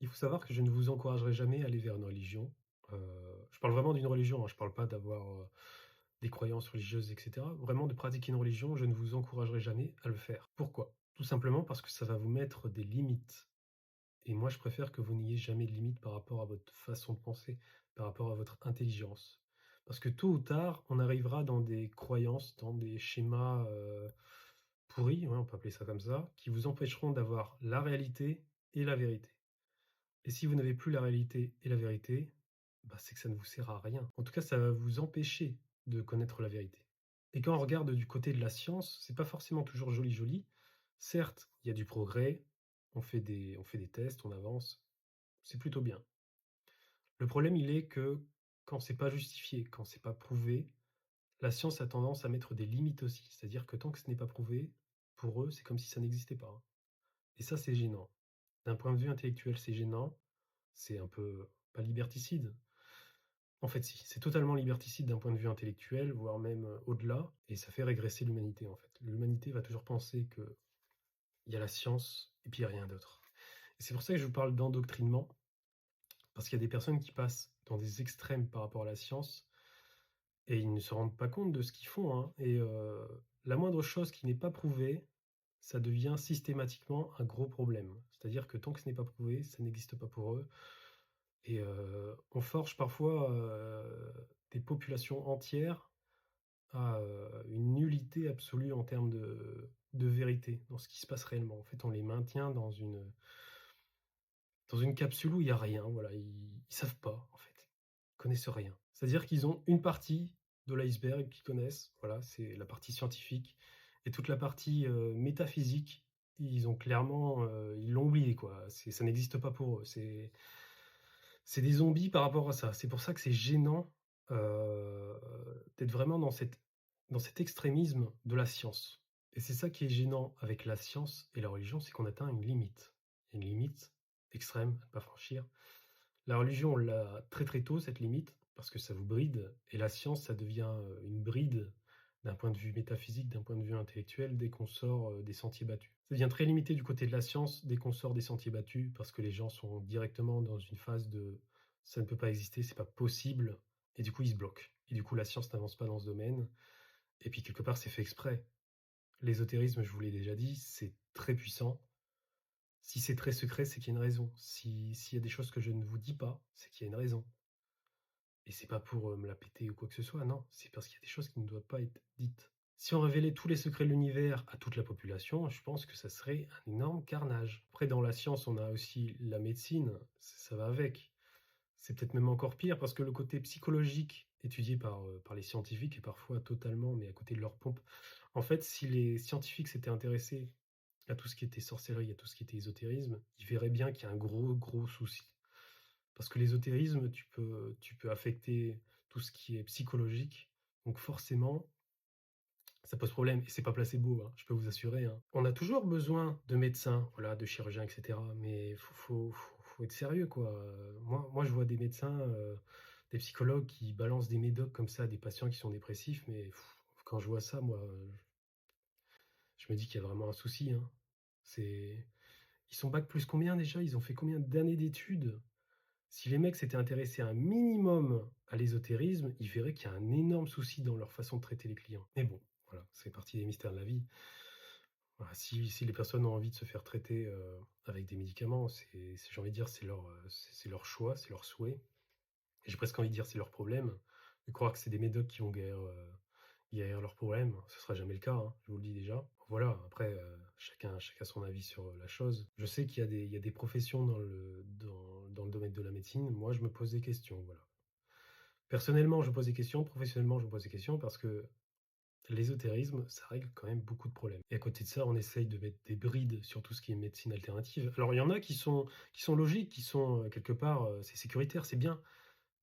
Il faut savoir que je ne vous encouragerai jamais à aller vers une religion. Je parle vraiment d'une religion, hein, je parle pas d'avoir, des croyances religieuses et cetera. Vraiment de pratiquer une religion, je ne vous encouragerai jamais à le faire. Pourquoi? Tout simplement parce que ça va vous mettre des limites et moi je préfère que vous n'ayez jamais de limites par rapport à votre façon de penser, par rapport à votre intelligence. Parce que tôt ou tard, on arrivera dans des croyances, dans des schémas, pourris, ouais, on peut appeler ça comme ça, qui vous empêcheront d'avoir la réalité et la vérité. Et si vous n'avez plus la réalité et la vérité, bah, c'est que ça ne vous sert à rien. En tout cas, ça va vous empêcher de connaître la vérité. Et quand on regarde du côté de la science, c'est pas forcément toujours joli joli. Certes, il y a du progrès, on fait des tests, on avance, c'est plutôt bien. Le problème, il est que quand c'est pas justifié, quand c'est pas prouvé, la science a tendance à mettre des limites aussi. C'est-à-dire que tant que ce n'est pas prouvé, pour eux, c'est comme si ça n'existait pas, hein. Et ça, c'est gênant. D'un point de vue intellectuel, c'est gênant. C'est un peu, pas liberticide. En fait, si, c'est totalement liberticide d'un point de vue intellectuel, voire même au-delà, et ça fait régresser l'humanité en fait. L'humanité va toujours penser qu'il y a la science et puis il n'y a rien d'autre. Et c'est pour ça que je vous parle d'endoctrinement, parce qu'il y a des personnes qui passent dans des extrêmes par rapport à la science et ils ne se rendent pas compte de ce qu'ils font, hein. Et la moindre chose qui n'est pas prouvée, ça devient systématiquement un gros problème. C'est-à-dire que tant que ce n'est pas prouvé, ça n'existe pas pour eux. Et on forge parfois, des populations entières à, une nullité absolue en termes de vérité dans ce qui se passe réellement. En fait, on les maintient dans une capsule où il y a rien, voilà, ils savent pas, en fait. Ils connaissent rien. C'est-à-dire qu'ils ont une partie de l'iceberg qu'ils connaissent, voilà, c'est la partie scientifique et toute la partie, métaphysique, ils ont clairement, ils l'ont oublié, quoi. Ça n'existe pas pour eux. C'est des zombies par rapport à ça. C'est pour ça que c'est gênant, d'être vraiment dans cet extrémisme de la science. Et c'est ça qui est gênant avec la science et la religion, c'est qu'on atteint une limite. Il y a une limite extrême à ne pas franchir. La religion, on l'a très, très tôt cette limite, parce que ça vous bride et la science, ça devient, une bride d'un point de vue métaphysique, d'un point de vue intellectuel, dès qu'on sort, des sentiers battus. Ça devient très limité du côté de la science dès qu'on sort des sentiers battus, parce que les gens sont directement dans une phase de: «Ça ne peut pas exister, c'est pas possible» et du coup, ils se bloquent et du coup, la science n'avance pas dans ce domaine et puis quelque part, c'est fait exprès. L'ésotérisme, je vous l'ai déjà dit, c'est très puissant. Si c'est très secret, c'est qu'il y a une raison. S'il y a des choses que je ne vous dis pas, c'est qu'il y a une raison. Et c'est pas pour, me la péter ou quoi que ce soit, non, c'est parce qu'il y a des choses qui ne doivent pas être dites. Si on révélait tous les secrets de l'univers à toute la population, je pense que ça serait un énorme carnage. Après dans la science, on a aussi la médecine, ça va avec. C'est peut-être même encore pire parce que le côté psychologique étudié par les scientifiques est parfois totalement, mais à côté de leur pompe. En fait, si les scientifiques s'étaient intéressés à tout ce qui était sorcellerie, à tout ce qui était ésotérisme, ils verraient bien qu'il y a un gros, gros souci. Parce que l'ésotérisme, tu peux affecter tout ce qui est psychologique, donc forcément, ça pose problème et c'est pas placebo, hein, je peux vous assurer, hein. On a toujours besoin de médecins, voilà, de chirurgiens et cetera, mais faut être sérieux, quoi, moi, je vois des médecins, des psychologues qui balancent des médocs comme ça à des patients qui sont dépressifs, mais quand je vois ça, moi, je me dis qu'il y a vraiment un souci, hein. C'est Ils sont bac plus combien déjà? Ils ont fait combien d'années d'études? Si les mecs s'étaient intéressés un minimum à l'ésotérisme, ils verraient qu'il y a un énorme souci dans leur façon de traiter les clients. Mais bon, voilà, c'est partie des mystères de la vie. Voilà, si les personnes ont envie de se faire traiter, avec des médicaments, j'ai envie de dire, c'est leur choix, c'est leur souhait et j'ai presque envie de dire: «C'est leur problème». De croire que c'est des médocs qui vont guérir leurs problèmes, ce sera jamais le cas, hein, je vous le dis déjà. Voilà, après, chacun son avis sur, la chose. Je sais qu'il y a des professions dans le domaine de la médecine. Moi, je me pose des questions, voilà. Personnellement, je me pose des questions, professionnellement, je me pose des questions parce que l'ésotérisme, ça règle quand même beaucoup de problèmes. Et à côté de ça, on essaye de mettre des brides sur tout ce qui est médecine alternative. Alors, il y en a qui sont logiques, qui sont, quelque part, c'est sécuritaire, c'est bien.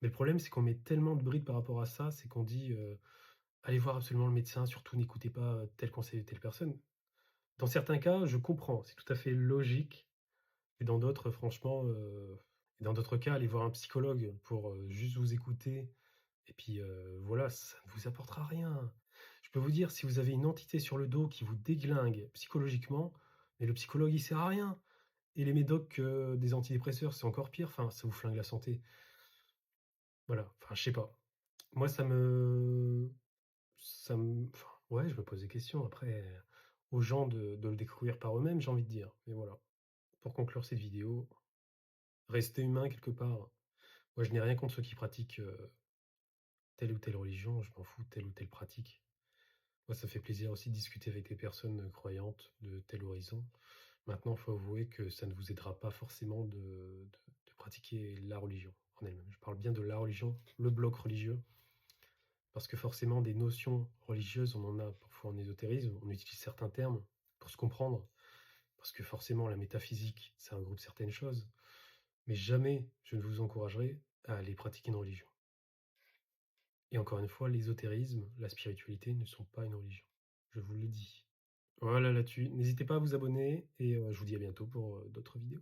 Mais le problème, c'est qu'on met tellement de brides par rapport à ça, c'est qu'on dit, «Allez voir absolument le médecin, surtout n'écoutez pas, tel conseil de telle personne». Dans certains cas, je comprends, c'est tout à fait logique et dans d'autres, franchement, et dans d'autres cas, aller voir un psychologue pour, juste vous écouter et puis, voilà, ça ne vous apportera rien. Je peux vous dire, si vous avez une entité sur le dos qui vous déglingue psychologiquement, mais le psychologue, il sert à rien et les médocs, des antidépresseurs, c'est encore pire, enfin, ça vous flingue la santé. Voilà, enfin, je sais pas. Moi, enfin, ouais, je me pose des questions. Après, aux gens de le découvrir par eux-mêmes, j'ai envie de dire. Mais voilà, pour conclure cette vidéo, restez humain quelque part. Moi, je n'ai rien contre ceux qui pratiquent, telle ou telle religion, je m'en fous de telle ou telle pratique. Moi, ça fait plaisir aussi de discuter avec des personnes, croyantes de tel horizon. Maintenant, il faut avouer que ça ne vous aidera pas forcément de pratiquer la religion en elle-même. Je parle bien de la religion, le bloc religieux, parce que forcément des notions religieuses, on en a parfois en ésotérisme, on utilise certains termes pour se comprendre, parce que forcément la métaphysique, ça regroupe certaines choses, mais jamais je ne vous encouragerai à aller pratiquer une religion. Et encore une fois, l'ésotérisme, la spiritualité ne sont pas une religion. Je vous le dis. Voilà là-dessus. N'hésitez pas à vous abonner et je vous dis à bientôt pour, d'autres vidéos.